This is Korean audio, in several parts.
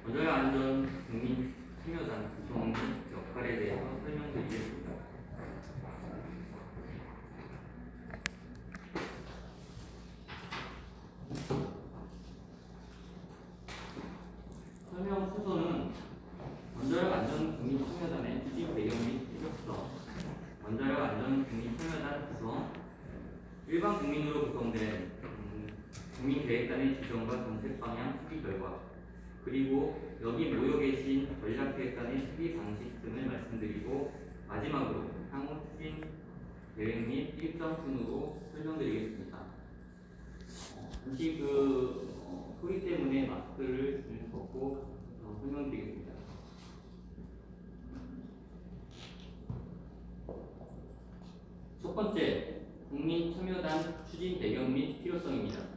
원자력 안전 국민 참여단 구성 역할에 대해서 설명드리겠습니다. 설명 순서는 원자력 안전 국민 참여단의 추진 배경 및 필요성, 원자력 안전 국민 참여단 구성, 일반 국민으로 구성된 국민계획단의 지정과 정책 방향 수기 결과, 그리고 여기 모여 계신 전략계획단의 수기 방식 등을 말씀드리고, 마지막으로 향후 추진 계획 및 일정 순으로 설명드리겠습니다. 잠시 소리 때문에 마스크를 벗고 설명드리겠습니다. 첫 번째, 국민 참여단 추진 배경 및 필요성입니다.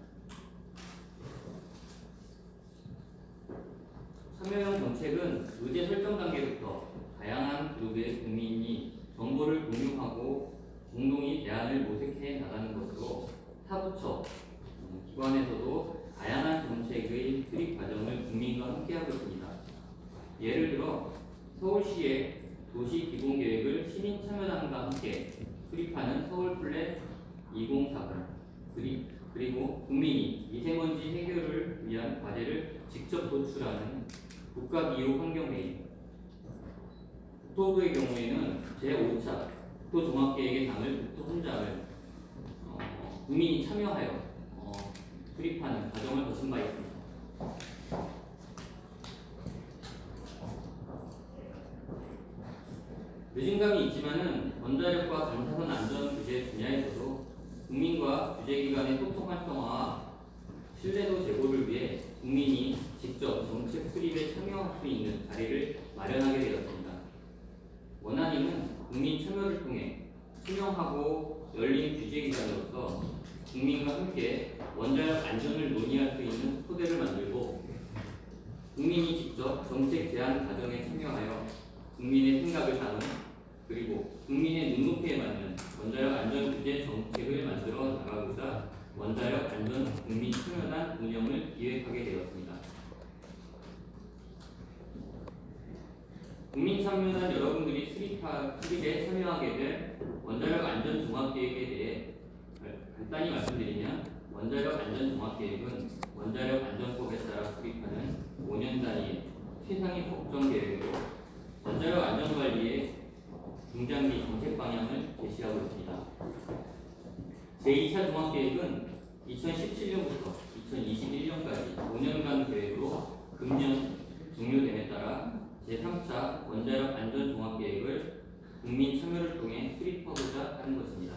참여형 정책은 의제 설정 단계부터 다양한 그룹의 국민이 정보를 공유하고 공동히 대안을 모색해 나가는 것으로 타부처, 기관에서도 다양한 정책의 수립 과정을 국민과 함께하고 있습니다. 예를 들어 서울시의 도시기본계획을 시민참여단과 함께 수립하는 서울플랜 2040, 그리고 국민이 미세먼지 해결을 위한 과제를 직접 도출하는 국가기후환경회의, 국토부의 경우에는 제5차 국토종합계획에 담을 국토훈장을 국민이 참여하여 수립하는 과정을 거친 바 있습니다. 늦은 감이 있지만은 원자력과 방사선 안전 규제 분야에서도 국민과 규제기관의 소통 활성화와 신뢰도 제고를 위해 국민이 직접 정책 수립에 참여할 수 있는 자리를 마련하게 되었습니다. 원안위는 국민 참여를 통해 투명하고 열린 규제기관으로서 국민과 함께 원자력 안전을 논의할 수 있는 토대를 만들고, 국민이 직접 정책 제안 과정에 참여하여 국민의 생각을 담은, 그리고 국민의 눈높이에 맞는 원자력 안전 규제 정책을 만들어 나가고자 원자력 안전 국민 참여단 운영을 기획하게 되었습니다. 국민 참여단 여러분들이 수립에 참여하게 될 원자력 안전 종합계획에 대해 간단히 말씀드리면, 원자력 안전 종합계획은 원자력 안전법에 따라 수립하는 5년 단위 최상위 법정 계획으로 원자력 안전관리의 중장기 정책 방향을 제시하고 있습니다. 제2차 종합계획은 2017년부터 2021년까지 5년간 계획으로 금년 종료됨에 따라 제3차 원자력 안전 종합계획을 국민 참여를 통해 수립하고자 하는 것입니다.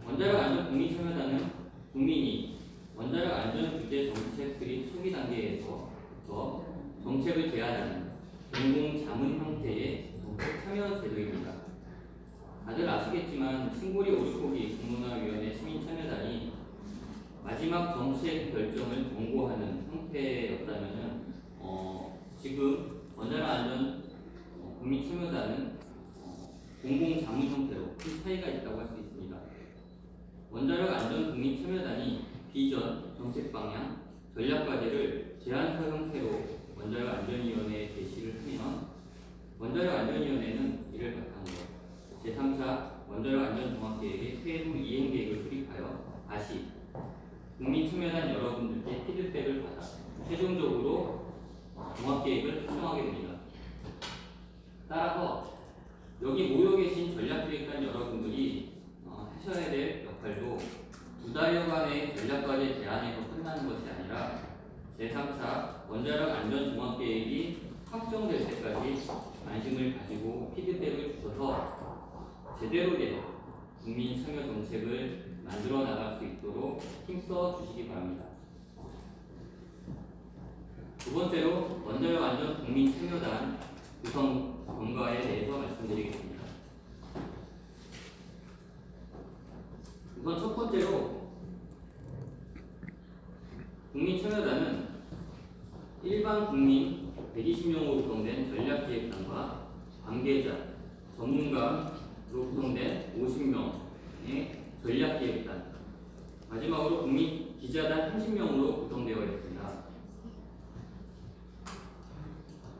원자력 안전 국민 참여단은 국민이 원자력 안전 규제 정책 수립 초기 단계에서부터 정책을 제안하는 공공 자문 형태의 정책 참여 제도입니다. 다들 아시겠지만 싱고리 오르코기 국문화위원회 시민참여단이 마지막 정책 결정을 권고하는 형태였다면, 지금 원자력 안전 국민참여단은 공공 자문 형태로 큰 차이가 있다고 할 수 있습니다. 원자력 안전 국민참여단이 비전, 정책 방향, 전략 과제를 제안서 형태로 원자력 안전위원회에 제시를 하면, 원자력 안전위원회는 이를 바탕으로 제3차 원자력 안전 종합계획의 세부 이행 계획을 수립하여 다시 국민 참여단 여러분들께 피드백을 받아 최종적으로 종합계획을 수정하게 됩니다. 따라서 여기 모여 계신 전략기획단 여러분들이 하셔야 될 역할도 2달여간의 전략과제 제안에서 끝나는 것이 아니라 제3차 원자력 안전 종합계획이 확정될 때까지 관심을 가지고 피드백을 주셔서 제대로 된 국민 참여 정책을 만들어 나갈 수 있도록 힘써 주시기 바랍니다. 두 번째로 원자력 안전 국민 참여단 구성 경과에 대해서 말씀드리겠습니다. 우선 첫 번째로 국민 참여단은 일반 국민 120명으로 구성된 전략기획단과 관계자, 전문가로 구성된 50명의 전략기획단, 마지막으로 국민 기자단 30명으로 구성된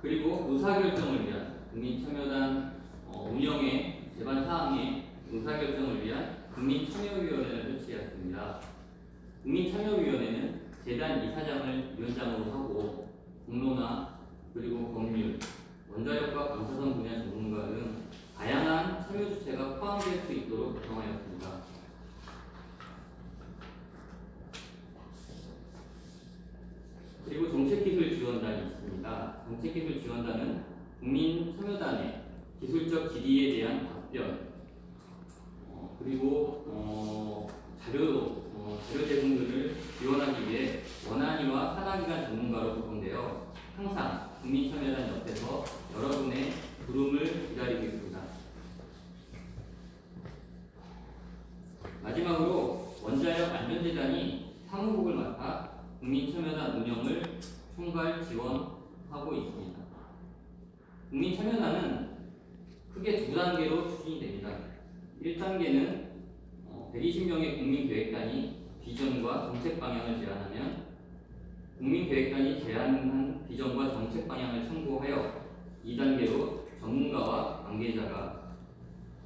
그리고 의사결정을 위한 국민참여단 운영의 제반 사항의 의사결정을 위한 국민참여위원회를 설치하였습니다. 국민참여위원회는 재단 이사장을 위원장으로 하고 공로나 그리고 법률, 원자력과 방사선 분야 전문가 등 다양한 참여 주체가 포함될 수 있도록 구성하였습니다. 그리고 정책기술지원단이 있습니다. 정책기술지원단은 국민참여단의 기술적 질의에 대한 답변, 그리고 자료 제공들을 지원하기 위해 원안위와 산하기관 전문가로 구성되어 항상 국민참여단 옆에서 여러분의 부름을 기다리고 있습니다. 마지막으로 원자력 안전재단이 사무국을 맡아 국민참여단 운영을 총괄 지원하고 있습니다. 국민참여단은 크게 두 단계로 추진이 됩니다. 1단계는 120명의 국민계획단이 비전과 정책 방향을 제안하면 국민계획단이 제안한 비전과 정책 방향을 참고하여 2단계로 전문가와 관계자가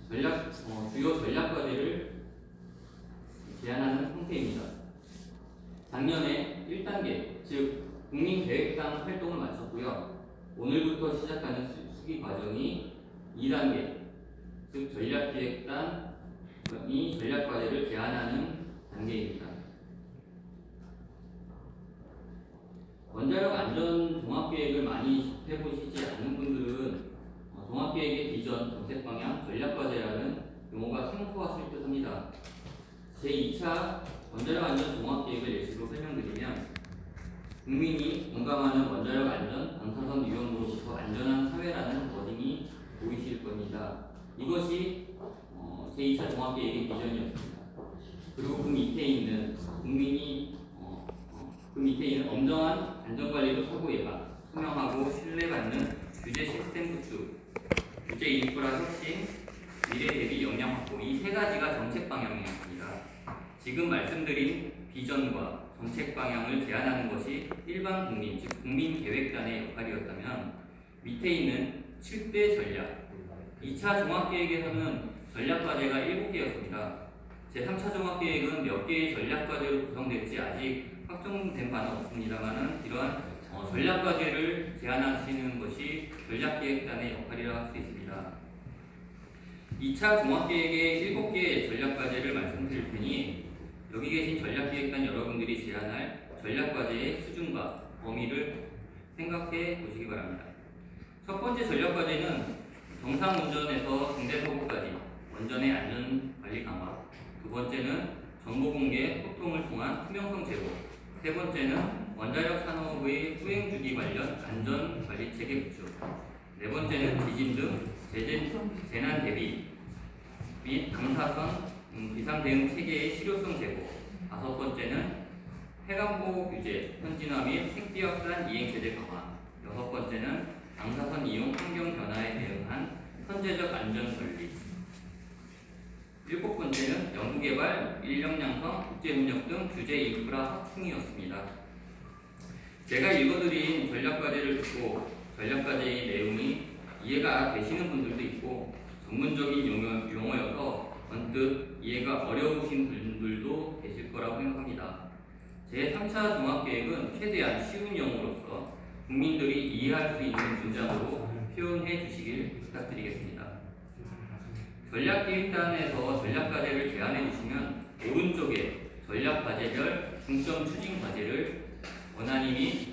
주요 전략 과제를 제안하는 형태입니다. 작년에 1단계, 즉 국민계획단 활동을 마쳤고요. 오늘부터 시작하는 수기 과정이 2단계, 즉 전략기획단이 전략과제를 제안하는 단계입니다. 원자력 안전 종합계획을 많이 접해보시지 않은 분들은 종합계획의 비전, 정책방향, 전략과제라는 용어가 생소하실 듯합니다. 제2차 원자력 안전 종합계획을 예시로 설명드리면 국민이 공감하는 원자력 안전, 방사선 위험으로부터 안전한 사회라는 워딩이 보이실 겁니다. 이것이 제2차 종합계획의 비전이었습니다. 그리고 그 밑에 있는 엄정한 안전관리로 사고 예방, 투명하고 신뢰받는 규제 시스템 구축, 규제 인프라 혁신, 미래 대비 역량 확보, 이 세 가지가 정책 방향이었습니다. 지금 말씀드린 비전과 정책 방향을 제안하는 것이 일반 국민, 즉 국민계획단의 역할이었다면 밑에 있는 7대 전략, 2차 종합계획에서는 전략과제가 7개였습니다. 제3차 종합계획은 몇 개의 전략과제로 구성될지 아직 확정된 바는 없습니다만 이러한 전략과제를 제안하시는 것이 전략기획단의 역할이라 할 수 있습니다. 2차 종합계획의 7개의 전략과제를 말씀드릴 테니 여기 계신 전략기획단 여러분들이 제안할 전략과제의 수준과 범위를 생각해 보시기 바랍니다. 첫 번째 전략과제는 정상운전에서 중대사고까지 원전의 안전관리 강화, 두 번째는 정보공개, 소통을 통한 투명성 제고, 세 번째는 원자력 산업의 후행주기 관련 안전관리체계 구축, 네 번째는 지진 등 재난 대비 및 방사선 비상대응 체계의 실효성 제고, 다섯 번째는 해관보호 규제, 현진화 및 핵비확산 이행체제 강화, 여섯 번째는 방사선 이용 환경 변화에 대응한 선제적 안전관리, 일곱 번째는 연구개발, 인력 양성, 국제협력 등 규제 인프라 확충이었습니다. 제가 읽어드린 전략과제를 듣고 전략과제의 내용이 이해가 되시는 분들도 있고 전문적인 용어여서 언뜻 이해가 어려우신 분들도 계실 거라고 생각합니다. 제3차 종합계획은 최대한 쉬운 영어로서 국민들이 이해할 수 있는 문장으로 표현해 주시길 부탁드리겠습니다. 전략기획단에서 전략과제를 제안해 주시면 오른쪽에 전략과제별 중점 추진 과제를 원안위 및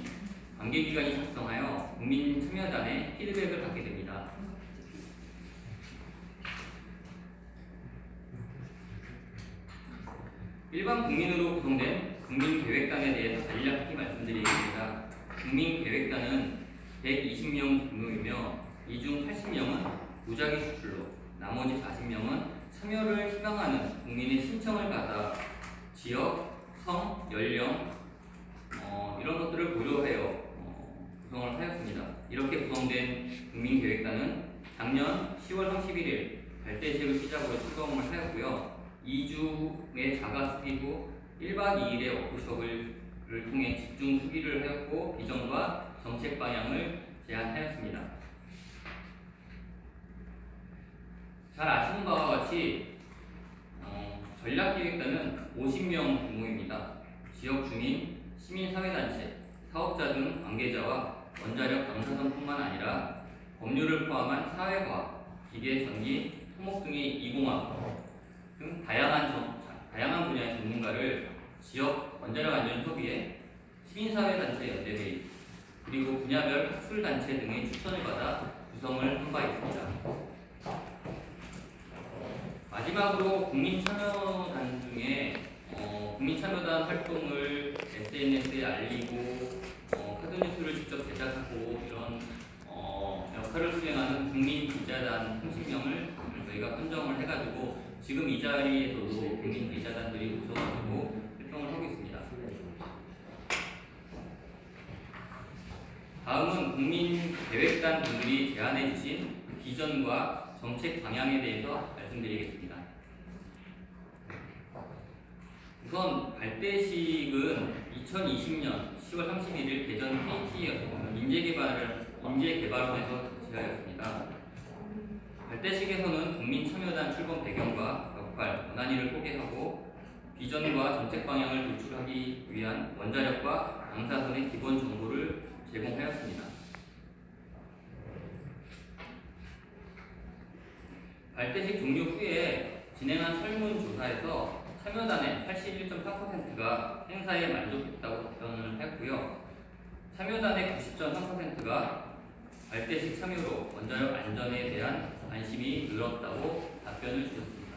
관계기관이 작성하여 국민참여단의 피드백을 받게 됩니다. 일반 국민으로 구성된 국민계획단에 대해서 간략히 말씀드리겠습니다. 국민계획단은 120명 규모이며 이 중 80명은 무작위 수출로, 나머지 40명은 참여를 희망하는 국민의 신청을 받아 지역, 성, 연령 이런 것들을 고려하여 구성을 하였습니다. 이렇게 구성된 국민계획단은 작년 10월 31일 발대식을 시작으로 출범을 하였고요. 2주의 자가 수기 후 1박 2일의 워크숍을 통해 집중 수기를 하였고 비전과 정책 방향을 제안하였습니다. 잘 아시는 바와 같이 전략기획단은 50명 규모입니다. 지역 주민, 시민사회단체, 사업자 등 관계자와 원자력 당사선뿐만 아니라 법률을 포함한 사회과학, 기계, 전기, 토목 등의 이공학 등 다양한 분야의 전문가를 지역 원자력 안전 협의회, 시민사회단체 연대회의, 그리고 분야별 학술단체 등의 추천을 받아 구성을 한 바 있습니다. 마지막으로 국민참여단 중에 국민참여단 활동을 SNS에 알리고 카드뉴스를 직접 제작하고 이런 역할을 수행하는 국민기자단 30명을 저희가 선정을 해가지고 지금 이 자리에서도 국민기자단들이 오셔가지고 활동을 하고 있습니다. 다음은 국민계획단 분들이 제안해주신 비전과 정책 방향에 대해서 말씀드리겠습니다. 우선 발대식은 2020년 10월 31일 대전 KT 인재개발원에서 제하였습니다. 발대식에서는 국민참여단 출범 배경과 역할, 원안위를 소개하고 비전과 정책 방향을 도출하기 위한 원자력과 당사선의 기본 정보를 제공하였습니다. 발대식 종료 후에 진행한 설문조사에서 참여단의 81.4%가 행사에 만족했다고 답변을 했고요. 참여단의 90.3%가 발대식 참여로 원자력 안전에 대한 관심이 늘었다고 답변을 주셨습니다.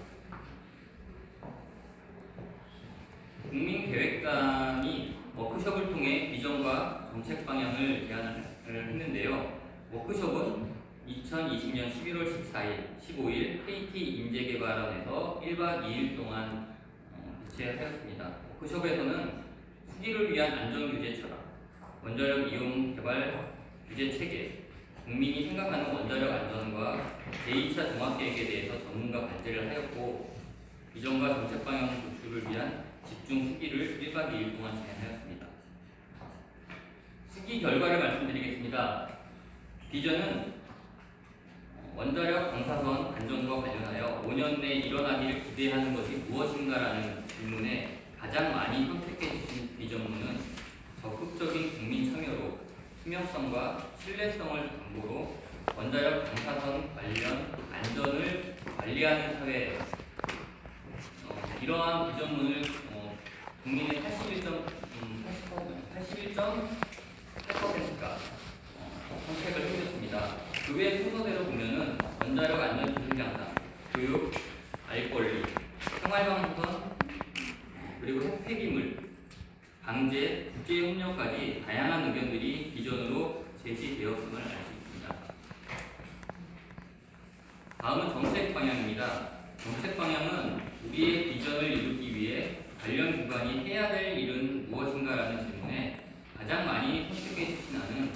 국민계획단이 워크숍을 통해 비전과 정책 방향을 제안을 했는데요. 워크숍은 2020년 11월 14일, 15일 KT 인재개발원에서 1박 2일 동안 개최하였습니다. 워크숍에서는 수기를 위한 안전규제 철학, 원자력 이용 개발 규제 체계, 국민이 생각하는 원자력 안전과 제2차 종합계획에 대해서 전문가 관제를 하였고 비전과 정책 방향 도출을 위한 집중 수기를 1박 2일 동안 진행하였습니다. 수기 결과를 말씀드리겠습니다. 비전은 원자력 방사선 안전과 관련하여 5년 내 일어나기를 기대하는 것이 무엇인가라는 질문에 가장 많이 선택해 주신 비전문은 적극적인 국민 참여로 투명성과 신뢰성을 담보로 원자력 방사선 관련 안전을 관리하는 사회, 이러한 비전문을 국민의 81.8%가 선택을 해주셨습니다. 그 외 순서대로 보면은 원자력 안전 기술 향상, 교육, 알 권리, 생활방사선, 그리고 핵폐기물 방제, 국제 협력까지 다양한 의견들이 비전으로 제시되었음을 알 수 있습니다. 다음은 정책 방향입니다. 정책 방향은 우리의 비전을 이루기 위해 관련 기관이 해야 될 일은 무엇인가라는 질문에 가장 많이 선택해 주시는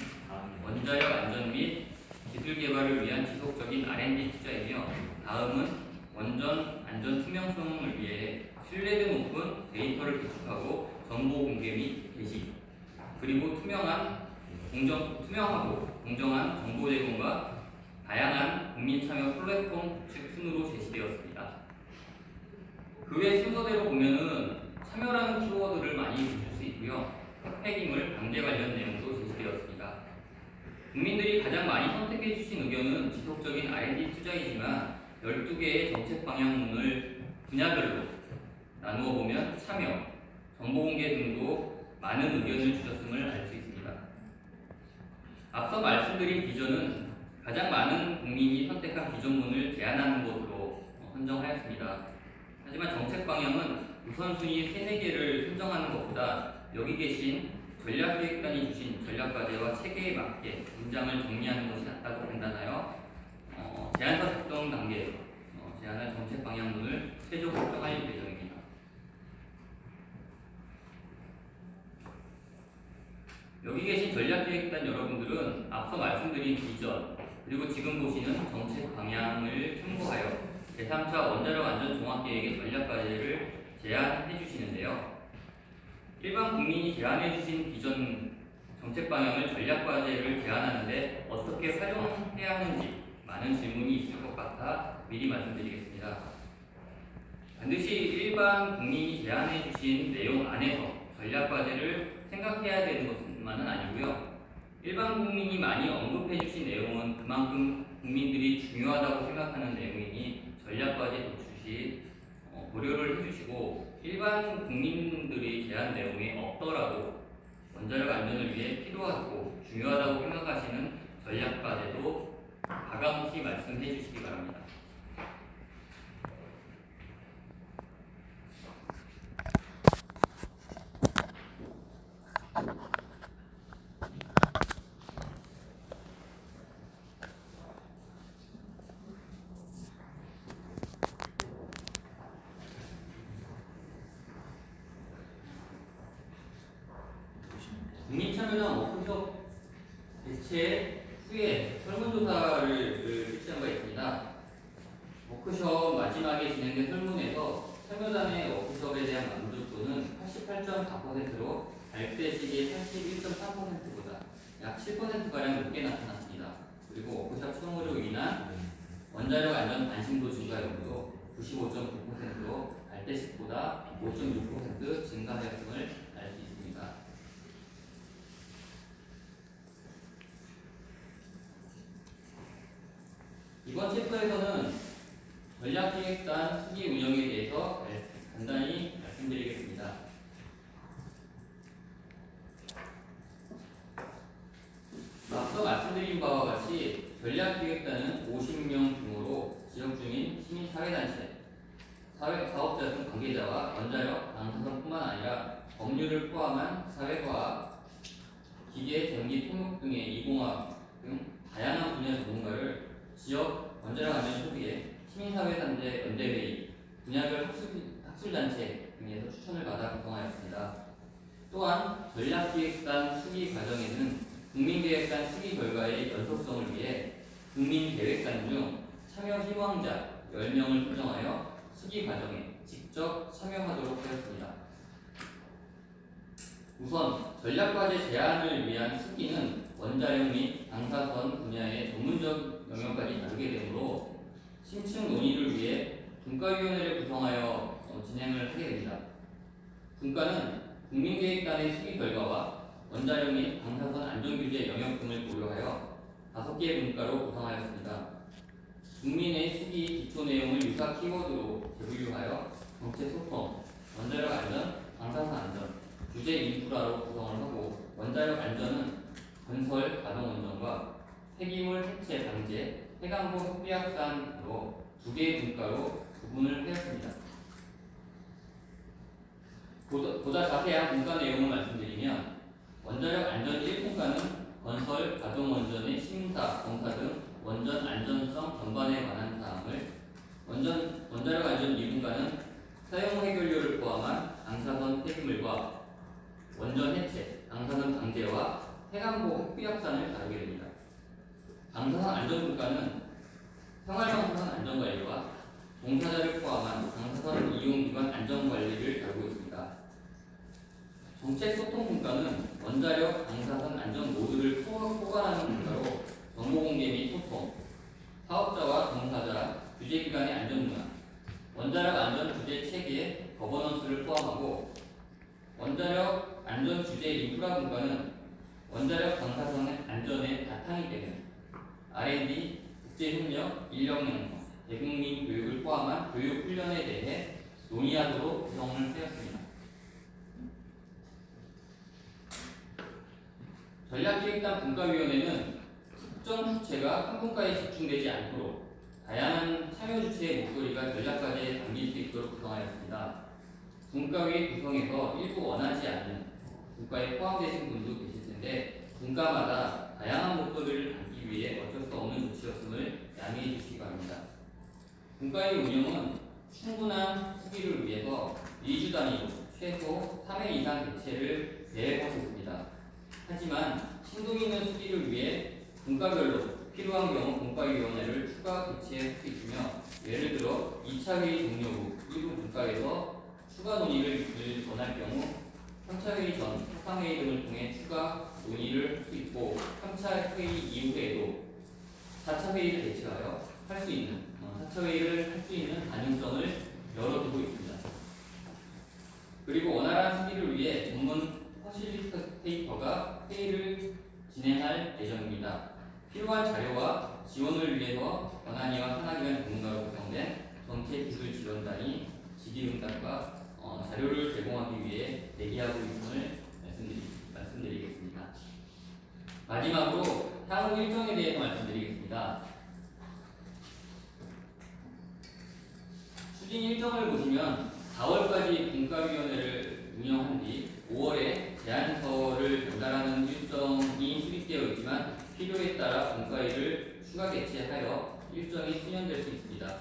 원자력 안전 및 기술 개발을 위한 지속적인 R&D 투자이며 다음은 원전 안전 투명성을 위해 신뢰도 높은 데이터를 구축하고 정보 공개 및 게시, 그리고 투명하고 공정한 정보 제공과 다양한 국민 참여 플랫폼 구축 순으로 제시되었습니다. 그 외 순서대로 보면은 참여라는 키워드를 많이 보실 수 있고요. 핵폐기물 방제 관련 내용도 제시되었습니다. 국민들이 가장 많이 선택해 주신 의견은 지속적인 R&D 투자이지만 12개의 정책 방향문을 분야별로 나누어 보면 참여, 정보 공개 등도 많은 의견을 주셨음을 알 수 있습니다. 앞서 말씀드린 비전은 가장 많은 국민이 선택한 비전문을 제안하는 것으로 선정하였습니다. 하지만 정책 방향은 우선순위 3, 4개를 선정하는 것보다 여기 계신 전략기획단이 주신 전략과제와 체계에 맞게 문장을 정리하는 것이 낫다고 판단하여 제안서 작성 단계에서 제안할 정책 방향문을 최종 확정할 예정입니다. 여기 계신 전략기획단 여러분들은 앞서 말씀드린 비전 그리고 지금 보시는 정책 방향을 참고하여 제3차 원자력 안전 종합계획의 전략과제를 제안해 주시는데요. 일반 국민이 제안해 주신 비전 정책 방향을 전략 과제를 제안하는데 어떻게 활용해야 하는지 많은 질문이 있을 것 같아 미리 말씀드리겠습니다. 반드시 일반 국민이 제안해 주신 내용 안에서 전략 과제를 생각해야 되는 것만은 아니고요. 일반 국민이 많이 언급해 주신 내용은 그만큼 국민들이 중요하다고 생각하는 내용이니 전략 과제 도출 시 고려를 해주시고, 일반 국민들이 제안 내용이 없더라도 원자력 안전을 위해 필요하고 중요하다고 생각하시는 전략 과제도 가감없이 말씀해 주시기 바랍니다. 국민참여당 워크숍 개최 후에 설문조사를 실시한 바 있습니다. 워크숍 마지막에 진행된 설문에서 참여단의 워크숍에 대한 만족도는 88.4%로 발대 시기의 81.3%보다 약 7%가량 높게 나타났습니다. 그리고 워크숍 참여로 인한 원자력 안전 관심도 증가율도 95.9%로 발대 시기보다 5.6% 증가하였음을 알 수 있습니다. 이번 챕터에서는 전략기획단 수기 운영에 대해서 간단히 말씀드리겠습니다. 앞서 말씀드린 바와 같이 전략기획단은 50명 규모로 지역 주민, 시민사회단체, 사업자 등 관계자와 원자력, 당사자뿐만 아니라 법률을 포함한 사회과학, 기계, 전기, 통역 등의 이공학 등 다양한 분야 전문가를 지역 원자력 안전 초기에 시민사회단체 연대회의, 분야별 학술단체 등에서 추천을 받아 구성하였습니다. 또한 전략기획단 수기 과정에는 국민계획단 수기 결과의 연속성을 위해 국민계획단 중 참여 희망자 10명을 선정하여 수기 과정에 직접 참여하도록 하였습니다. 우선 전략과제 제안을 위한 수기는 원자력 및 방사선 분야의 전문적 영역까지 다루게 되므로 심층 논의를 위해 분과위원회를 구성하여 진행을 하게 됩니다. 분과는 국민계획단의 수기 결과와 원자력 및 방사선 안전규제 영역 등을 고려하여 5개의 분과로 구성하였습니다. 국민의 수기 기초 내용을 유사 키워드로 재분류하여 정책 소통, 원자력 안전, 방사선 안전, 규제 인프라로 구성을 하고, 원자력 안전은 건설 가동 원전과 폐기물 해체 방제, 해관보 협약산으로 2개의 분과로 구분을 하였습니다. 보다 자세한 분과 내용을 말씀드리면, 원자력 안전 1분과는 건설 가동 원전의 심사, 검사 등 원전 안전성 전반에 관한 사항을, 원자력 안전 2분과는 사용 해결료를 포함한 방사선 폐기물과 원전 해체, 방사선 방제와 해관보 협약산을 다루게 됩니다. 방사선 안전분과는 생활방사선 안전관리와 종사자를 포함한 방사선 이용기관 안전관리를 다루고 있습니다. 정책소통분과는 원자력, 방사선 안전 모두를 포괄하는 분과로 정보공개 및 소통, 사업자와 종사자, 규제기관의 안전문화, 원자력 안전 규제 체계, 거버넌스를 포함하고, 원자력 안전 규제 인프라 분과는 원자력 방사선 안전의 바탕이 되는 R&D, 국제협력, 인력 양성, 대국민 교육을 포함한 교육 훈련에 대해 논의하도록 구성을 하였습니다. 전략기획단 분과위원회는 특정 주체가 한 분과에 집중되지 않도록 다양한 참여 주체의 목소리가 전략과제에 담길 수 있도록 구성하였습니다. 분과위 구성에서 일부 원하지 않는 분과에 포함되신 분도 계실 텐데, 분과마다 다양한 목소리를 담기 위해 어쩔 수 없는 조치였음을 양해해 주시기 바랍니다. 분과의 운영은 충분한 수기를 위해서 2주 단위로 최소 3회 이상 개최를 계획하고 있습니다. 하지만 심도 있는 수기를 위해 분과별로 필요한 경우 분과위원회를 추가 개최할 수 있으며, 예를 들어 2차 회의 종료 후 일부 분과에서 추가 논의를 원할 경우 3차 회의 전, 협상회의 등을 통해 추가 논의를 할 수 있고 3차 회의 이후에도 4차 회의를 개최하여 할 수 있는 4차 회의를 할 수 있는 가능성을 열어두고 있습니다. 그리고 원활한 수기를 위해 전문 퍼실리테이터가 회의를 진행할 예정입니다. 필요한 자료와 지원을 위해서 원안위와 산하기관 전문가로 구성된 정책기술지원단이 질의응답과 자료를 제공하기 위해 대기하고 있음을 말씀드리겠습니다. 마지막으로 향후 일정에 대해서 말씀드리겠습니다. 추진 일정을 보시면 4월까지 분과위원회를 운영한 뒤 5월에 제안서를 전달하는 일정이 수립되어 있지만 필요에 따라 분과위를 추가 개최하여 일정이 수년될 수 있습니다.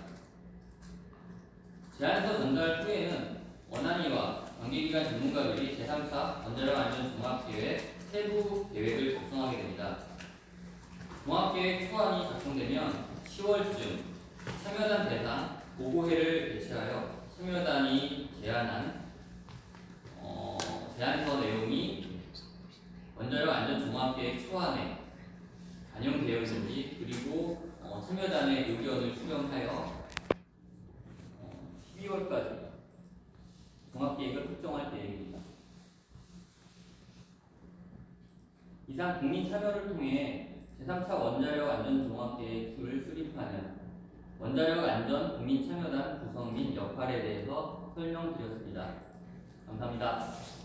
제안서 전달 후에는 원안위와 관계기관 전문가들이 제3차 원자력 안전 종합계획 세부 계획을 작성하게 됩니다. 종합계획 초안이 작성되면 10월쯤 참여단 대상 보고회를 개최하여 참여단이 제안한 제안서 내용이 원자력 안전 종합계획 초안에 반영되어 있는지 그리고 참여단의 의견을 수렴하여 12월까지 종합계획을 확정할 계획입니다. 이상 국민 참여를 통해 제3차 원자력 안전 종합계획을 수립하는 원자력 안전 국민 참여단 구성 및 역할에 대해서 설명드렸습니다. 감사합니다.